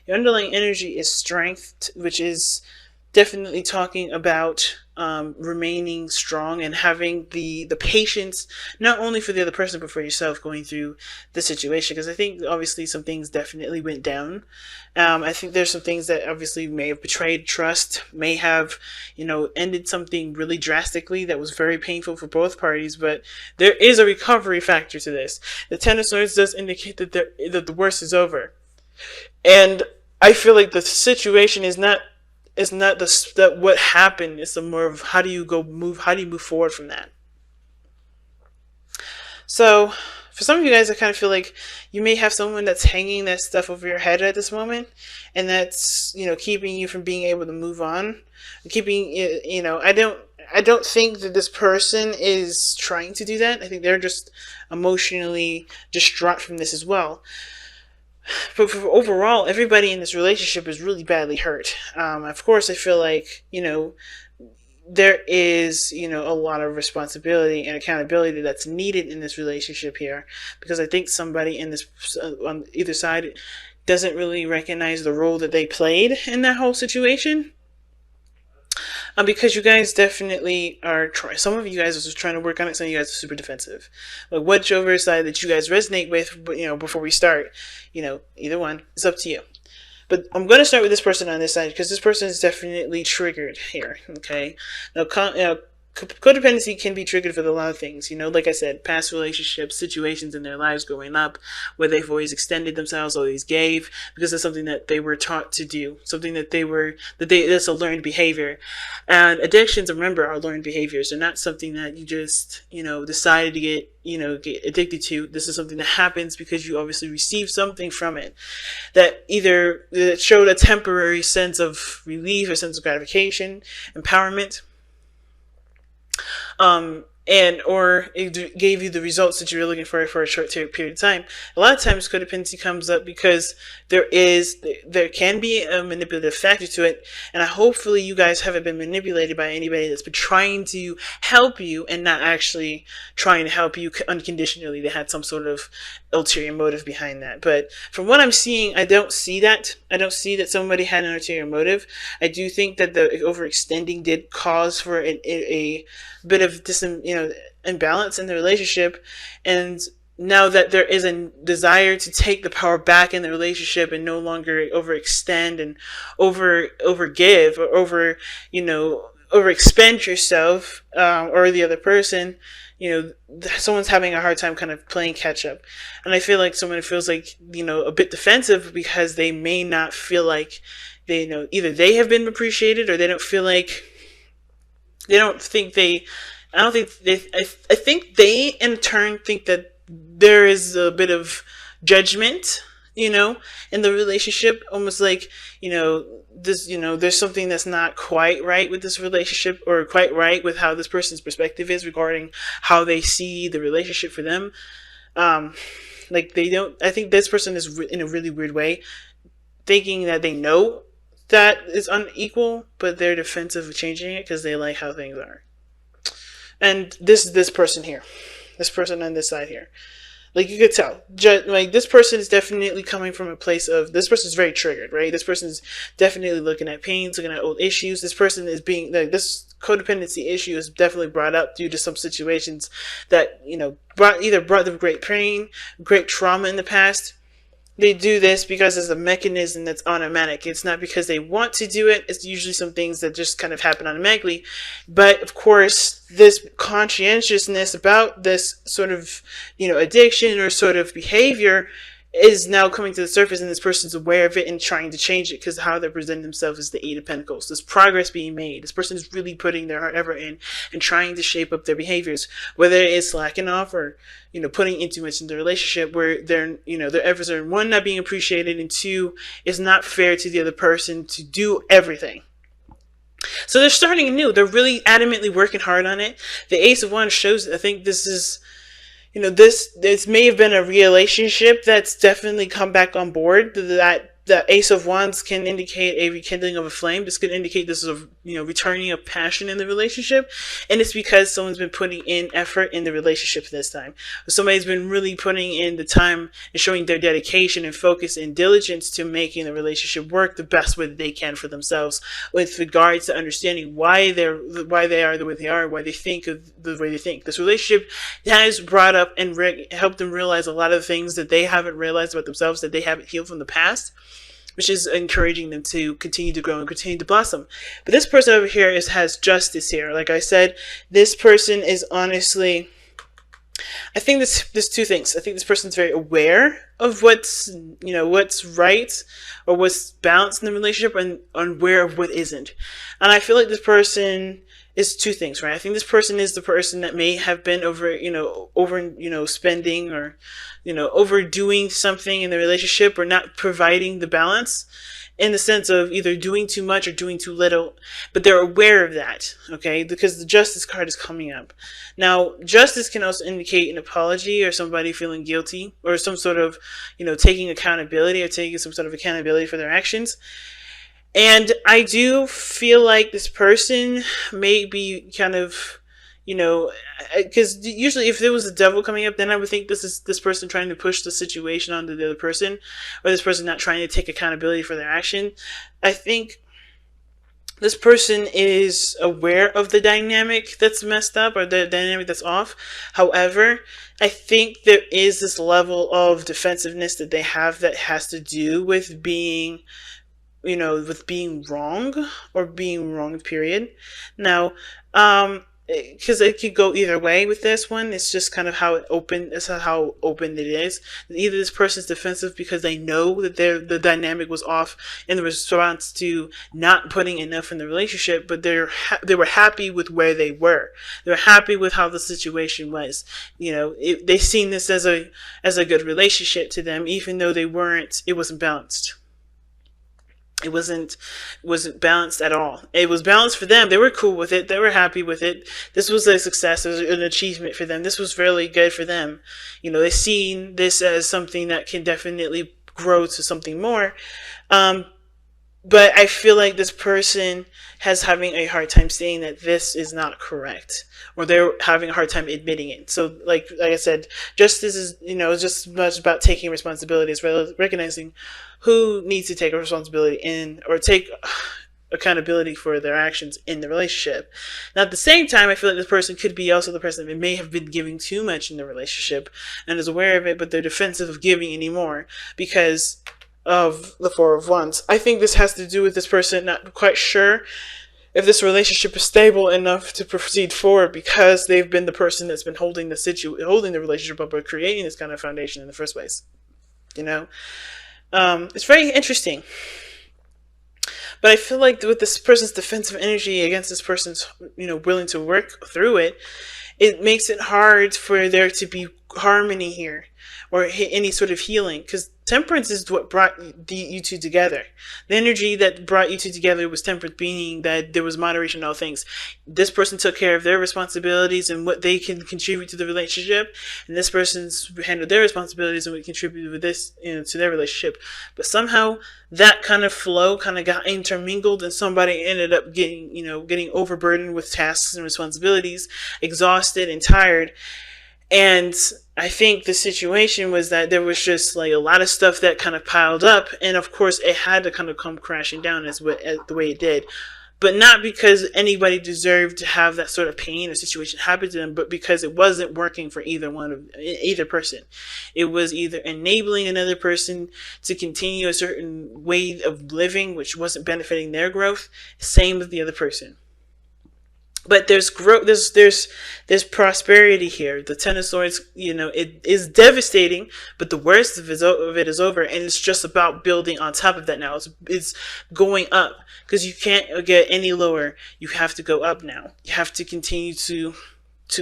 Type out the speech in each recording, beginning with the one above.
Your underlying energy is strength, which is definitely talking about remaining strong and having the patience, not only for the other person but for yourself going through the situation. Because I think obviously some things definitely went down. I think there's some things that obviously may have betrayed trust, may have, ended something really drastically that was very painful for both parties. But there is a recovery factor to this. The Ten of Swords does indicate that the worst is over, and I feel like the situation is not, that what happened. It's the more of how do you move forward from that. So for some of you guys, I kind of feel like you may have someone that's hanging that stuff over your head at this moment, and that's, keeping you from being able to move on, keeping, I don't think that this person is trying to do that. I think they're just emotionally distraught from this as well. But for overall, everybody in this relationship is really badly hurt. Of course, I feel like, there is, a lot of responsibility and accountability that's needed in this relationship here, because I think somebody in this, on either side, doesn't really recognize the role that they played in that whole situation. Because you guys definitely are trying. Some of you guys are just trying to work on it. Some of you guys are super defensive. Like whichever side that you guys resonate with, before we start, either one, it's up to you. But I'm going to start with this person on this side because this person is definitely triggered here. Okay, now, codependency can be triggered for a lot of things. Like I said, past relationships, situations in their lives growing up, where they've always extended themselves, always gave, because it's something that they were taught to do, something that's a learned behavior. And addictions, remember, are learned behaviors. They're not something that you just, decided to get addicted to. This is something that happens because you obviously received something from it that either showed a temporary sense of relief, a sense of gratification, empowerment, or it gave you the results that you were looking for a short period of time. A lot of times codependency comes up because there can be a manipulative factor to it, and hopefully you guys haven't been manipulated by anybody that's been trying to help you and not actually trying to help you unconditionally. They had some sort of ulterior motive behind that. But from what I'm seeing, I don't see that. I don't see that somebody had an ulterior motive. I do think that the overextending did cause for a bit of imbalance in the relationship, and now that there is a desire to take the power back in the relationship and no longer overextend and overgive or overexpend yourself, or the other person, someone's having a hard time kind of playing catch up. And I feel like someone feels like, a bit defensive because they may not feel like either they have been appreciated, or they don't feel like, I think they in turn think that there is a bit of judgment, in the relationship, almost like, there's something that's not quite right with this relationship, or quite right with how this person's perspective is regarding how they see the relationship for them. Like I think this person is in a really weird way, thinking that they know that it's unequal, but they're defensive of changing it because they like how things are. And this person here, this person on this side here, like you could tell, like this person is definitely coming from a place of, this person is very triggered, right? This person is definitely looking at pains, looking at old issues. This person is being, like, this codependency issue is definitely brought up due to some situations that, brought them great pain, great trauma in the past. They do this because it's a mechanism that's automatic. It's not because they want to do it. It's usually some things that just kind of happen automatically. But of course, this conscientiousness about this sort of, addiction or sort of behavior is now coming to the surface, and this person's aware of it and trying to change it because how they present themselves is the Eight of Pentacles. There's progress being made. This person is really putting their heart effort in and trying to shape up their behaviors, whether it's slacking off or, putting in too much in the relationship where their efforts are, one, not being appreciated, and two, it's not fair to the other person to do everything. So they're starting anew. They're really adamantly working hard on it. The Ace of Wands shows, I think this is, this may have been a relationship that's definitely come back on board, that the Ace of Wands can indicate a rekindling of a flame. This could indicate this is a returning of passion in the relationship, and it's because someone's been putting in effort in the relationship this time. Somebody's been really putting in the time and showing their dedication and focus and diligence to making the relationship work the best way that they can for themselves, with regards to understanding why they are the way they are, why they think of the way they think. This relationship has brought up and helped them realize a lot of things that they haven't realized about themselves, that they haven't healed from the past, which is encouraging them to continue to grow and continue to blossom. But this person over here has justice here. Like I said, this person is honestly, I think there's two things. I think this person's very aware of what's right or what's balanced in the relationship, and unaware of what isn't. And I feel like this person is two things, right? I think this person is the person that may have been over spending, or overdoing something in the relationship, or not providing the balance, in the sense of either doing too much or doing too little, but they're aware of that, okay? Because the Justice card is coming up. Now, Justice can also indicate an apology, or somebody feeling guilty, or some sort of, taking accountability, or taking some sort of accountability for their actions. And I do feel like this person may be kind of, because usually if there was a devil coming up, then I would think this is this person trying to push the situation onto the other person, or this person not trying to take accountability for their action. I think this person is aware of the dynamic that's messed up, or the dynamic that's off. However, I think there is this level of defensiveness that they have that has to do with being wrong, or being wrong, period. Now, because it could go either way with this one. It's just kind of how open it is. Either this person's defensive because they know that the dynamic was off in the response to not putting enough in the relationship, but they were happy with where they were. They were happy with how the situation was. They seen this as a good relationship to them, even though it wasn't balanced. It wasn't balanced at all. It was balanced for them. They were cool with it. They were happy with it. This was a success. It was an achievement for them. This was really good for them. They seen this as something that can definitely grow to something more. But I feel like this person has having a hard time saying that this is not correct, or they're having a hard time admitting it. So like I said, justice is, just as much about taking responsibility as well as recognizing who needs to take responsibility or take accountability for their actions in the relationship. Now, at the same time, I feel like this person could be also the person that may have been giving too much in the relationship and is aware of it, but they're defensive of giving anymore because of the Four of Wands. I think this has to do with this person not quite sure if this relationship is stable enough to proceed forward, because they've been the person that's been holding the relationship up, or creating this kind of foundation in the first place. It's very interesting. But I feel like with this person's defensive energy against this person's, willing to work through it, it makes it hard for there to be harmony here, or any sort of healing, because temperance is what brought you two together. The energy that brought you two together was temperance, meaning that there was moderation in all things. This person took care of their responsibilities and what they can contribute to the relationship, and this person's handled their responsibilities and what contributed with this, to their relationship. But somehow that kind of flow kind of got intermingled, and somebody ended up getting overburdened with tasks and responsibilities, exhausted and tired. And I think the situation was that there was just like a lot of stuff that kind of piled up, and of course it had to kind of come crashing down as the way it did. But not because anybody deserved to have that sort of pain or situation happen to them, but because it wasn't working for either person. It was either enabling another person to continue a certain way of living, which wasn't benefiting their growth. Same with the other person. But there's growth, there's prosperity here. The Ten of Swords, it is devastating, but the worst of it is over, and it's just about building on top of that now. It's going up, because you can't get any lower. You have to go up now. You have to continue to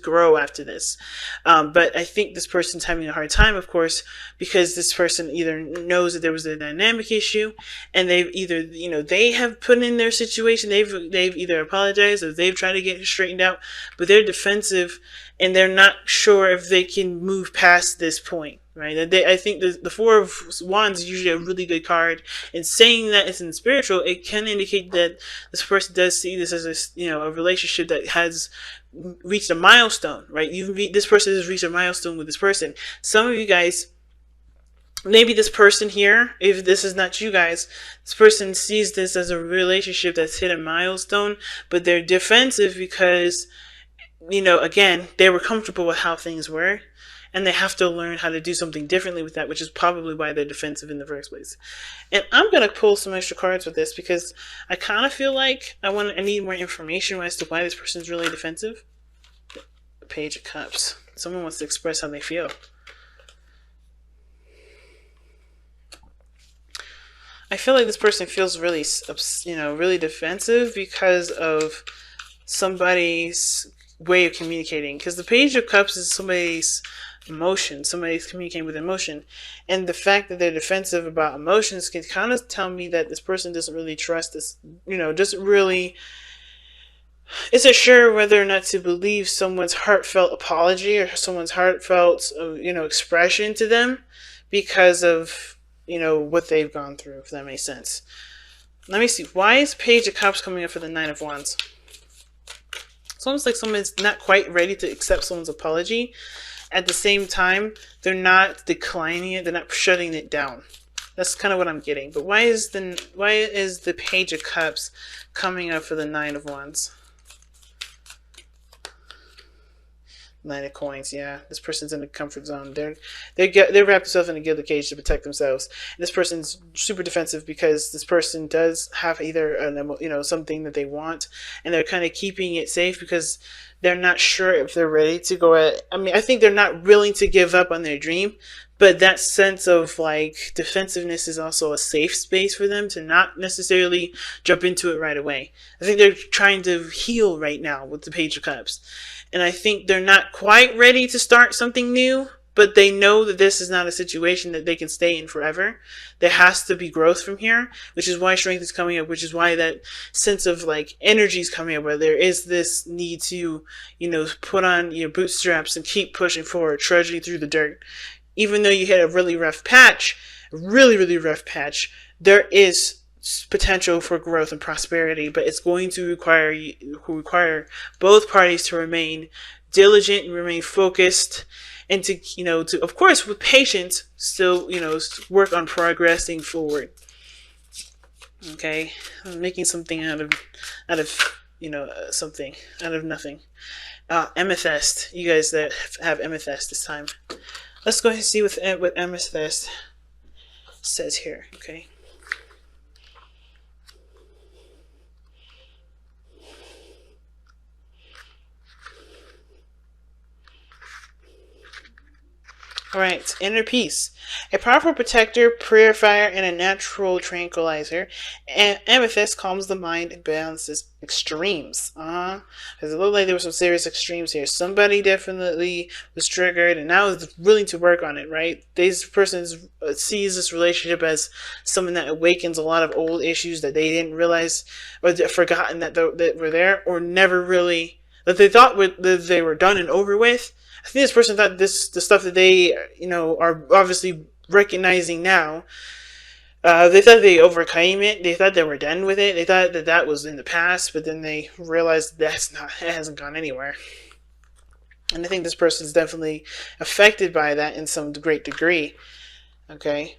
grow after this. But I think this person's having a hard time, of course, because this person either knows that there was a dynamic issue, and they've either, they have put in their situation, they've either apologized or they've tried to get it straightened out, but they're defensive and they're not sure if they can move past this point. right? I think the Four of Wands is usually a really good card, and saying that it's in spiritual, it can indicate that this person does see this as a relationship that has reached a milestone, right? This person has reached a milestone with this person. Some of you guys, maybe this person here, if this is not you guys, this person sees this as a relationship that's hit a milestone, but they're defensive because, again, they were comfortable with how things were, and they have to learn how to do something differently with that, which is probably why they're defensive in the first place. And I'm going to pull some extra cards with this because I kind of feel like I need more information as to why this person is really defensive. Page of Cups. Someone wants to express how they feel. I feel like this person feels really, really defensive because of somebody's way of communicating. Because the Page of Cups is somebody's emotion. Somebody's communicating with emotion. And the fact that they're defensive about emotions can kind of tell me that this person doesn't really trust this, doesn't really, isn't sure whether or not to believe someone's heartfelt apology or someone's heartfelt, expression to them because of, what they've gone through, if that makes sense. Let me see. Why is Page of Cups coming up for the Nine of Wands? It's almost like someone's not quite ready to accept someone's apology. At the same time, they're not declining it. They're not shutting it down. That's kind of what I'm getting. But why is the Page of Cups coming up for the Nine of Wands? Nine of Coins, yeah. This person's in a comfort zone. They wrap themselves in a gilded cage to protect themselves. And this person's super defensive because this person does have either something that they want, and they're kind of keeping it safe because they're not sure if they're ready to go at. I think they're not willing to give up on their dream, but that sense of defensiveness is also a safe space for them to not necessarily jump into it right away. I think they're trying to heal right now with the Page of Cups. And I think they're not quite ready to start something new, but they know that this is not a situation that they can stay in forever. There has to be growth from here, which is why strength is coming up, which is why that sense of energy is coming up, where there is this need to, put on your bootstraps and keep pushing forward, trudging through the dirt. Even though you hit a really rough patch, there is potential for growth and prosperity, but it's going to require both parties to remain diligent and remain focused, and to of course with patience still work on progressing forward. Okay, I'm making something out of something out of nothing. Amethyst. You guys that have amethyst this time, let's go ahead and see what amethyst says here. Okay. Alright, inner peace. A powerful protector, purifier, and a natural tranquilizer. Amethyst calms the mind and balances extremes. Because it looked like there were some serious extremes here. Somebody definitely was triggered and now is willing to work on it, right? This person sees this relationship as something that awakens a lot of old issues that they didn't realize or forgotten that were there, or never really, that they thought that they were done and over with. I think this person thought the stuff that they, are obviously recognizing now, they thought they overcame it. They thought they were done with it. They thought that was in the past, but then they realized it hasn't gone anywhere. And I think this person is definitely affected by that in some great degree. Okay.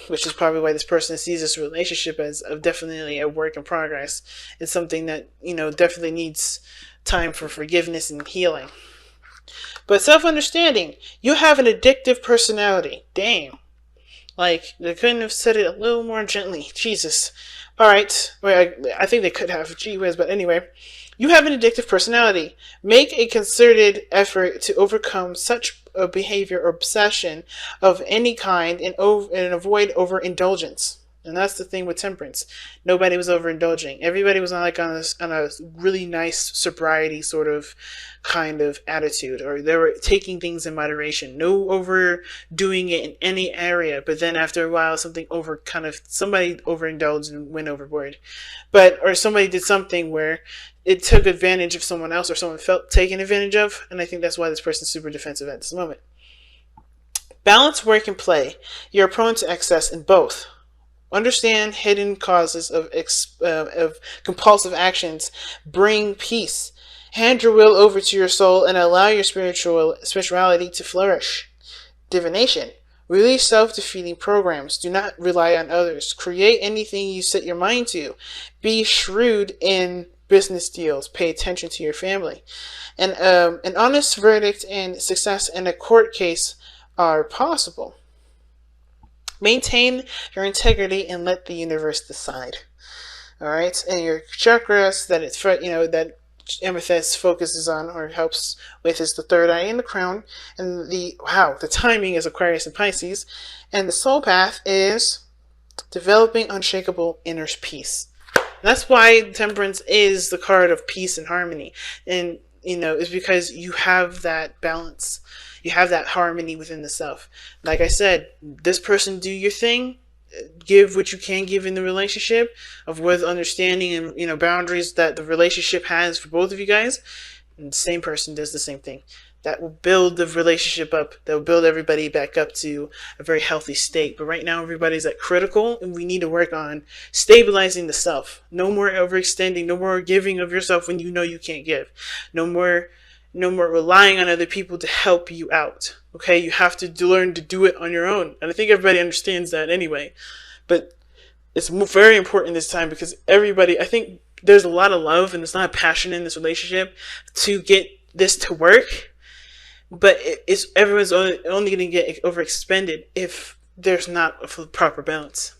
Which is probably why this person sees this relationship as definitely a work in progress. It's something that, definitely needs time for forgiveness and healing. But self-understanding, you have an addictive personality. Damn. They couldn't have said it a little more gently. Jesus. Alright. Well, I think they could have. Gee whiz. But anyway. You have an addictive personality. Make a concerted effort to overcome such a behavior or obsession of any kind and avoid overindulgence. And that's the thing with temperance. Nobody was overindulging. Everybody was on a really nice sobriety sort of kind of attitude, or they were taking things in moderation. No overdoing it in any area. But then after a while, somebody overindulged and went overboard. Or somebody did something where it took advantage of someone else, or someone felt taken advantage of. And I think that's why this person's super defensive at this moment. Balance work and play. You're prone to excess in both. Understand hidden causes of compulsive actions. Bring peace. Hand your will over to your soul and allow your spirituality to flourish. Divination. Release self-defeating programs. Do not rely on others. Create anything you set your mind to. Be shrewd in business deals. Pay attention to your family. And an honest verdict and success in a court case are possible. Maintain your integrity and let the universe decide. All right, and your chakras that it's that amethyst focuses on or helps with is the third eye and the crown, and the timing is Aquarius and Pisces, and the soul path is developing unshakable inner peace. And that's why Temperance is the card of peace and harmony, and is because you have that balance. You have that harmony within the self. Like I said, this person do your thing, give what you can give in the relationship of with understanding and boundaries that the relationship has for both of you guys, and the same person does the same thing. That will build the relationship up. That will build everybody back up to a very healthy state. But right now everybody's at critical, and we need to work on stabilizing the self. No more overextending, no more giving of yourself when you know you can't give. No more relying on other people to help you out. Okay, you have to learn to do it on your own. And I think everybody understands that anyway. But it's very important this time because I think there's a lot of love and there's a lot of passion in this relationship to get this to work. But everyone's only going to get overexpended if there's not a proper balance.